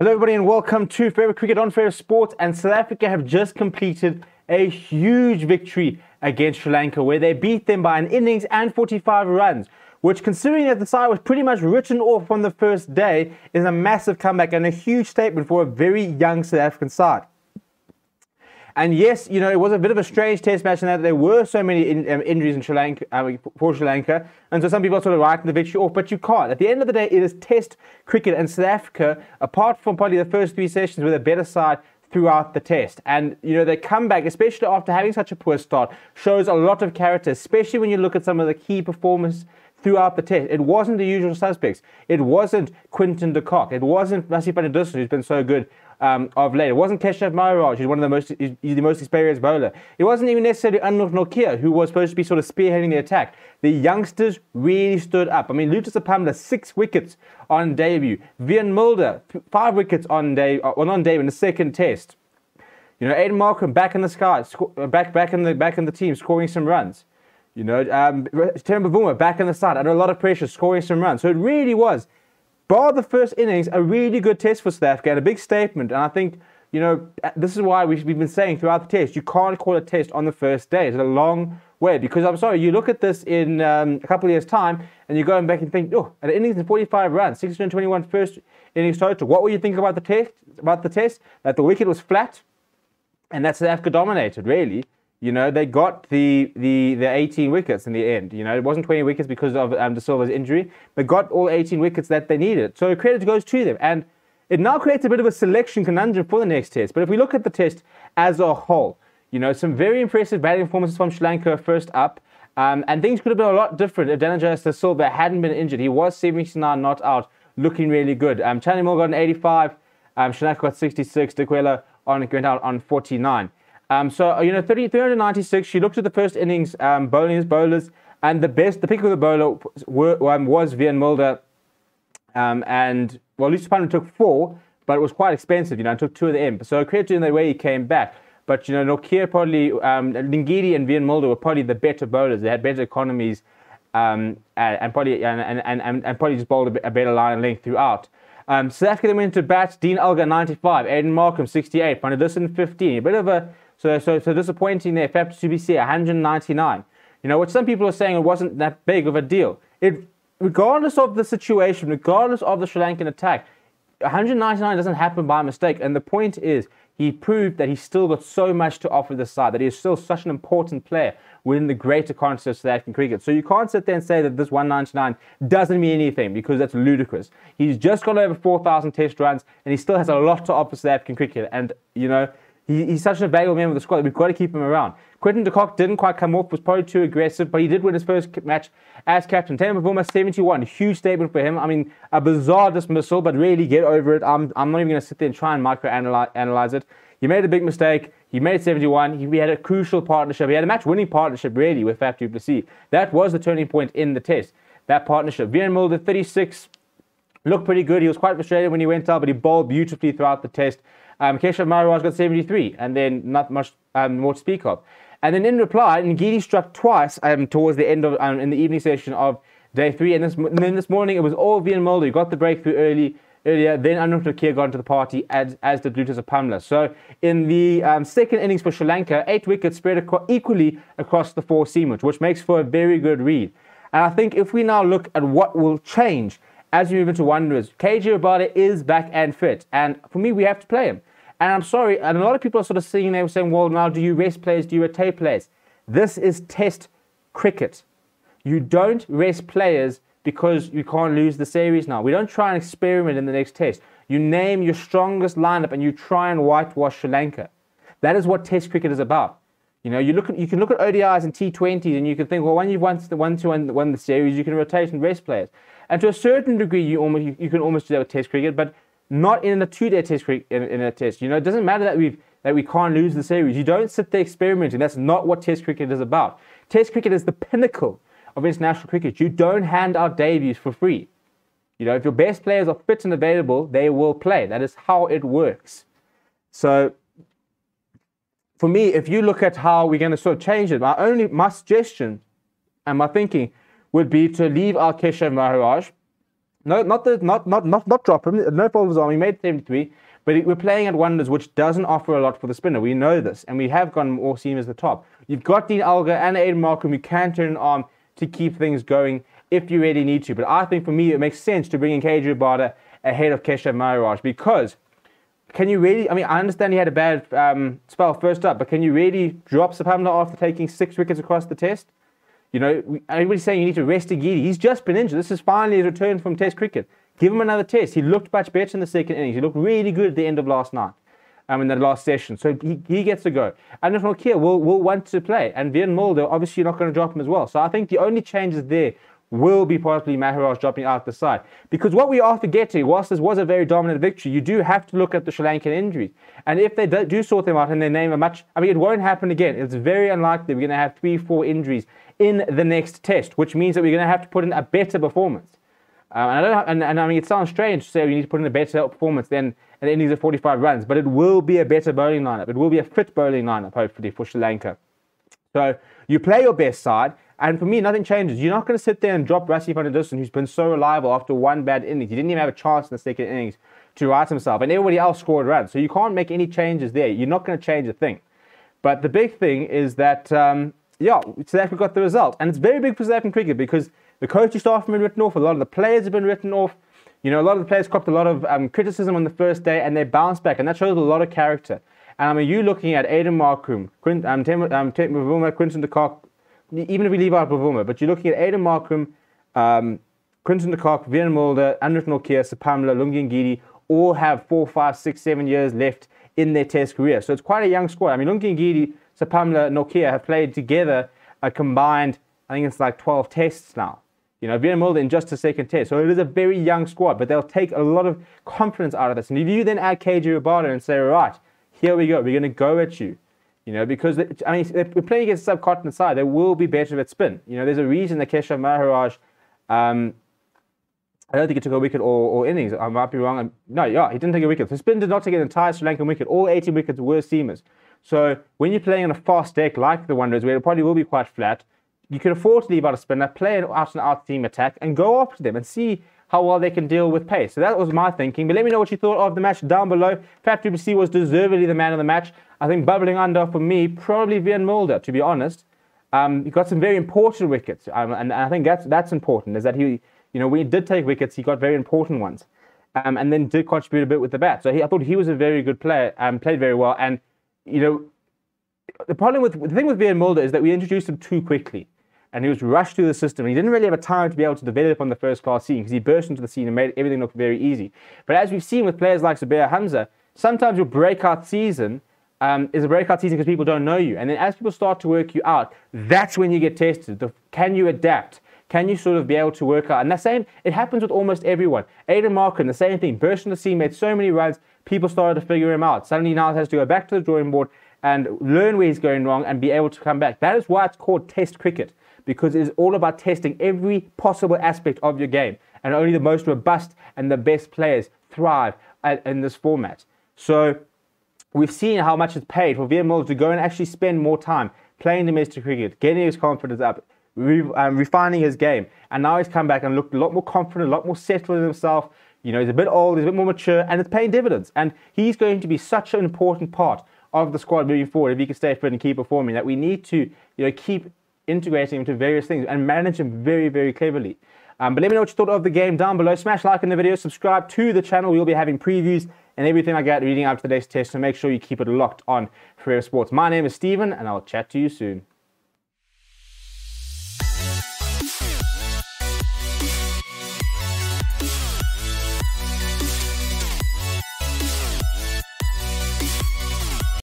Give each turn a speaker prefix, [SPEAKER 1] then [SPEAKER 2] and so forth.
[SPEAKER 1] Hello everybody and welcome to Forever Cricket on Forever Sport. And South Africa have just completed a huge victory against Sri Lanka where they beat them by an innings and 45 runs, which, considering that the side was pretty much written off from the first day, is a massive comeback and a huge statement for a very young South African side. And yes, you know, it was a bit of a strange test match in that there were so many injuries in Sri Lanka, for Sri Lanka. And so some people are sort of writing the victory off, but you can't. At the end of the day, it is test cricket, and South Africa, apart from probably the first three sessions, were the better side throughout the test. And, you know, their comeback, especially after having such a poor start, shows a lot of character, especially when you look at some of the key performers throughout the test. It wasn't the usual suspects. It wasn't Quinton de Kock. It wasn't Rassie van der Dussen, who's been so good of late. It wasn't Keshav Maharaj, who's he's the most experienced bowler. It wasn't even necessarily Anurag Nokia, who was supposed to be sort of spearheading the attack. The youngsters really stood up. I mean, Lucas Apamla, 6 wickets on debut. Vian Mulder, 5 wickets on debut in the second test. You know, Aiden Markham back in the sky, back in the team, scoring some runs. You know, Temba Bavuma back in the side, under a lot of pressure, scoring some runs. So it really was, bar the first innings, a really good test for South Africa and a big statement. And I think, you know, this is why we've been saying throughout the test, you can't call a test on the first day. It's a long way, because I'm sorry, you look at this in a couple of years' time and you go back and think, oh, an innings and 45 runs, 621 first innings total. What were you thinking about the test? That the wicket was flat and that South Africa dominated, really. You know, they got the 18 wickets in the end. You know, it wasn't 20 wickets because of De Silva's injury. They got all 18 wickets that they needed. So credit goes to them. And it now creates a bit of a selection conundrum for the next test. But if we look at the test as a whole, you know, some very impressive batting performances from Sri Lanka first up. And things could have been a lot different if Dhananjaya De Silva hadn't been injured. He was 79 not out, looking really good. Channy Moore got an 85. Sri Lanka got 66. Dikwela went out on 49. So, you know, 396, she looked at the first innings bowlers, and the pick of the bowler was Vian Mulder, and, well, Lucas Apamla took 4, but it was quite expensive, you know, and took 2 of the end. So credit to him the way he came back. But, you know, Nokia probably, Lingidi and Vian Mulder were probably the better bowlers. They had better economies, and probably just bowled a better line and length throughout. South Africa then went to bat. Dean Elgar, 95, Aiden Markham, 68, Van der Dussen, 15. A bit of a So disappointing there. Fab to BC, 199. You know, which some people are saying it wasn't that big of a deal. Regardless of the situation, regardless of the Sri Lankan attack, 199 doesn't happen by mistake. And the point is, he proved that he's still got so much to offer the side, that he is still such an important player within the greater context of South African cricket. So you can't sit there and say that this 199 doesn't mean anything, because that's ludicrous. He's just got over 4,000 test runs, and he still has a lot to offer South African cricket. And, you know, he's such a valuable member of the squad that we've got to keep him around. Quinton de Kock didn't quite come off, was probably too aggressive, but he did win his first match as captain. Temba Bavuma, 71, huge statement for him. I mean, a bizarre dismissal, but really get over it. I'm not even going to sit there and try and micro-analyze it. He made a big mistake. He made 71. He had a crucial partnership. He had a match-winning partnership, really, with Faf du Plessis. That was the turning point in the test, that partnership. Vian Mulder, 36, looked pretty good. He was quite frustrated when he went out, but he bowled beautifully throughout the test. Keshav Maharaj got 73, and then not much more to speak of. And then in reply, Ngidi struck twice towards the end of in the evening session of day 3. And then this morning, it was all Vian Mulder who got the breakthrough earlier. Then Anurag Nokia got into the party, as did Lucas Apamla. So in the second innings for Sri Lanka, 8 wickets spread equally across the 4 seamers, which makes for a very good read. And I think if we now look at what will change as we move into Wanderers, KJ Rabada is back and fit. And for me, we have to play him. And I'm sorry, and a lot of people are sort of sitting there saying, well, now do you rest players, do you rotate players? This is test cricket. You don't rest players because you can't lose the series now. We don't try and experiment in the next test. You name your strongest lineup and you try and whitewash Sri Lanka. That is what test cricket is about. You know, you can look at ODIs and T20s and you can think, well, when you've won the series, you can rotate and rest players. And to a certain degree, you can almost do that with test cricket, but not in a 2-day test in a test. You know, it doesn't matter that we can't lose the series. You don't sit there experimenting. That's not what test cricket is about. Test cricket is the pinnacle of international cricket. You don't hand out debuts for free. You know, if your best players are fit and available, they will play. That is how it works. So for me, if you look at how we're going to sort of change it, my suggestion and my thinking would be to leave out Keshav Maharaj, No, not drop him. No fault of his arm. He made 73, but we're playing at Wonders, which doesn't offer a lot for the spinner. We know this, and we have gone more seam as the top. You've got Dean Alger and Aiden Markham who can turn an arm to keep things going if you really need to. But I think for me, it makes sense to bring in KJ Rabada ahead of Keshav Maharaj, because can you really, I mean, I understand he had a bad spell first up, but can you really drop Sapamla after taking 6 wickets across the test? You know, everybody's saying you need to rest Gidi. He's just been injured. This is finally his return from test cricket. Give him another test. He looked much better in the second innings. He looked really good at the end of last night, in the last session. So he gets to go. And if Nokia will want to play. And Vian Mulder, obviously you're not going to drop him as well. So I think the only changes there will be possibly Maharaj dropping out the side. Because what we are forgetting, whilst this was a very dominant victory, you do have to look at the Sri Lankan injuries. And if they do sort them out and they name a match, I mean, it won't happen again. It's very unlikely we're going to have 3-4 injuries in the next test, which means that we're going to have to put in a better performance. And I mean, it sounds strange to say we need to put in a better performance than an innings of 45 runs, but it will be a better bowling lineup. It will be a fit bowling lineup, hopefully, for Sri Lanka. So you play your best side, and for me, nothing changes. You're not going to sit there and drop Rassie van der Dussen, who's been so reliable after one bad innings. He didn't even have a chance in the second innings to right himself, and everybody else scored runs. So you can't make any changes there. You're not going to change a thing. But the big thing is that, South Africa got the result. And it's very big for South African cricket because the coaching staff have been written off. A lot of the players have been written off. You know, a lot of the players copped a lot of criticism on the first day, and they bounced back. And that shows a lot of character. And I mean, you're looking at Aiden Markham, Quinton de Kock, even if we leave out Bavuma, but you're looking at Aiden Markham, Quinton de Kock, Vian Mulder, Anrich Nokia, Sapamla, Lungi Ngidi, all have 4, 5, 6, 7 years left in their test career. So it's quite a young squad. I mean, Lungi Ngidi, Sapamla, Nokia have played together a combined, I think it's like 12 tests now. You know, Vian Mulder in just a second test. So it is a very young squad, but they'll take a lot of confidence out of this. And if you then add KJ Rabada and say, right, here we go, we're going to go at you. You know, because, I mean, if we're playing against a subcontinent side, they will be better at spin. You know, there's a reason that Keshav Maharaj, I don't think he took a wicket or innings. I might be wrong. No, yeah, he didn't take a wicket. So spin did not take an entire Sri Lankan wicket. All 18 wickets were seamers. So when you're playing on a fast deck like the Wanderers, where it probably will be quite flat, you can afford to leave out a spinner, play an out-and-out team attack, and go after them and see how well they can deal with pace. So that was my thinking. But let me know what you thought of the match down below. Fat BBC was deservedly the man of the match. I think bubbling under for me, probably Vian Mulder, to be honest. He got some very important wickets. And I think that's important, is that he, you know, when he did take wickets, he got very important ones. And then did contribute a bit with the bat. So I thought he was a very good player, played very well. And, you know, the thing with Vian Mulder is that we introduced him too quickly. And he was rushed through the system. He didn't really have a time to be able to develop on the first-class scene because he burst into the scene and made everything look very easy. But as we've seen with players like Zubair Hamza, sometimes your breakout season is a breakout season because people don't know you. And then as people start to work you out, that's when you get tested. Can you adapt? Can you sort of be able to work out? And the same, it happens with almost everyone. Aiden Markham, the same thing. Burst into the scene, made so many runs, people started to figure him out. Suddenly now he has to go back to the drawing board and learn where he's going wrong and be able to come back. That is why it's called test cricket, because it is all about testing every possible aspect of your game. And only the most robust and the best players thrive in this format. So we've seen how much it's paid for Vian Mulder to go and actually spend more time playing domestic cricket, getting his confidence up, refining his game. And now he's come back and looked a lot more confident, a lot more settled in himself. You know, he's a bit old, he's a bit more mature, and it's paying dividends. And he's going to be such an important part of the squad moving forward if he can stay fit and keep performing, that we need to, you know, keep integrating him into various things and manage him very, very cleverly. But let me know what you thought of the game down below. Smash like in the video, subscribe to the channel. We'll be having previews and everything like that leading up to today's test, so make sure you keep it locked on Forever Sports. My name is Stephen, and I'll chat to you soon.